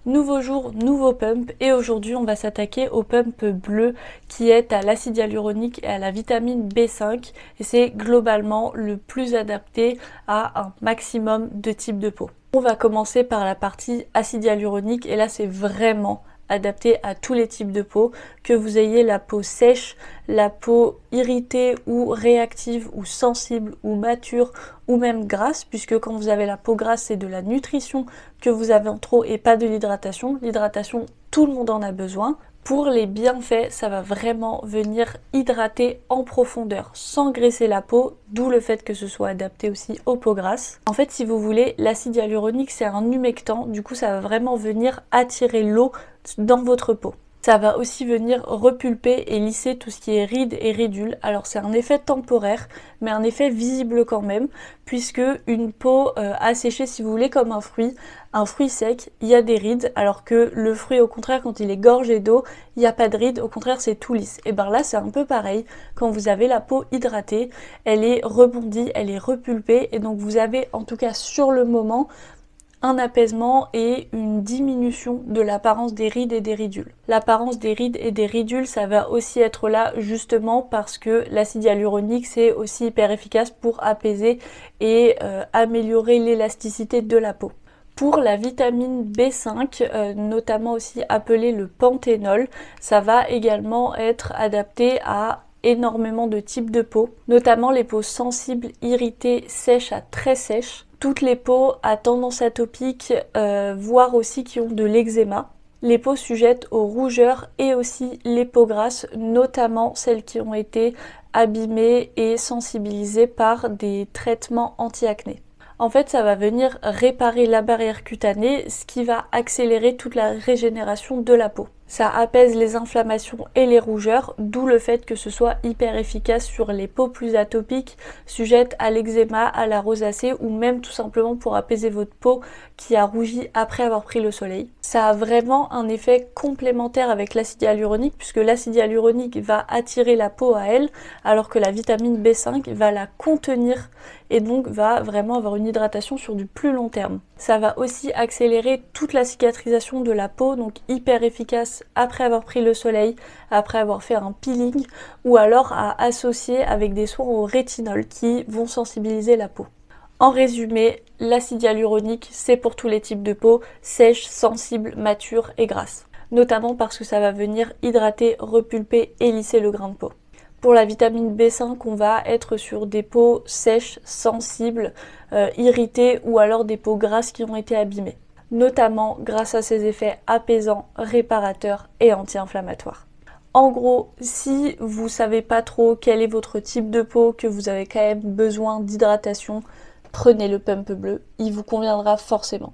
Nouveau jour, nouveau pump et aujourd'hui on va s'attaquer au pump bleu qui est à l'acide hyaluronique et à la vitamine B5 et c'est globalement le plus adapté à un maximum de types de peau. On va commencer par la partie acide hyaluronique et là c'est vraiment adapté à tous les types de peau, que vous ayez la peau sèche, la peau irritée ou réactive ou sensible ou mature ou même grasse, puisque quand vous avez la peau grasse c'est de la nutrition que vous avez en trop et pas de l'hydratation. L'hydratation, tout le monde en a besoin. Pour les bienfaits, ça va vraiment venir hydrater en profondeur sans graisser la peau, d'où le fait que ce soit adapté aussi aux peaux grasses. En fait, si vous voulez, l'acide hyaluronique c'est un humectant, du coup ça va vraiment venir attirer l'eau dans votre peau. Ça va aussi venir repulper et lisser tout ce qui est rides et ridules. Alors c'est un effet temporaire, mais un effet visible quand même, puisque une peau asséchée, si vous voulez, comme un fruit sec, il y a des rides, alors que le fruit, au contraire, quand il est gorgé d'eau, il n'y a pas de rides, au contraire c'est tout lisse. Et bien là c'est un peu pareil, quand vous avez la peau hydratée, elle est rebondie, elle est repulpée, et donc vous avez, en tout cas sur le moment, un apaisement et une diminution de l'apparence des rides et des ridules. L'apparence des rides et des ridules, ça va aussi être là justement parce que l'acide hyaluronique c'est aussi hyper efficace pour apaiser et améliorer l'élasticité de la peau. Pour la vitamine B5, notamment aussi appelée le panthénol, ça va également être adapté à énormément de types de peau, notamment les peaux sensibles, irritées, sèches à très sèches, toutes les peaux à tendance atopique, voire aussi qui ont de l'eczéma, les peaux sujettes aux rougeurs et aussi les peaux grasses, notamment celles qui ont été abîmées et sensibilisées par des traitements anti-acné. En fait, ça va venir réparer la barrière cutanée, ce qui va accélérer toute la régénération de la peau. Ça apaise les inflammations et les rougeurs, d'où le fait que ce soit hyper efficace sur les peaux plus atopiques, sujettes à l'eczéma, à la rosacée ou même tout simplement pour apaiser votre peau qui a rougi après avoir pris le soleil. Ça a vraiment un effet complémentaire avec l'acide hyaluronique puisque l'acide hyaluronique va attirer la peau à elle alors que la vitamine B5 va la contenir et donc va vraiment avoir une hydratation sur du plus long terme. Ça va aussi accélérer toute la cicatrisation de la peau, donc hyper efficace après avoir pris le soleil, après avoir fait un peeling ou alors à associer avec des soins au rétinol qui vont sensibiliser la peau. En résumé, l'acide hyaluronique c'est pour tous les types de peau, sèche, sensible, mature et grasse. Notamment parce que ça va venir hydrater, repulper et lisser le grain de peau. Pour la vitamine B5, on va être sur des peaux sèches, sensibles, irritées ou alors des peaux grasses qui ont été abîmées. Notamment grâce à ses effets apaisants, réparateurs et anti-inflammatoires. En gros, si vous savez pas trop quel est votre type de peau, que vous avez quand même besoin d'hydratation, prenez le pump bleu, il vous conviendra forcément.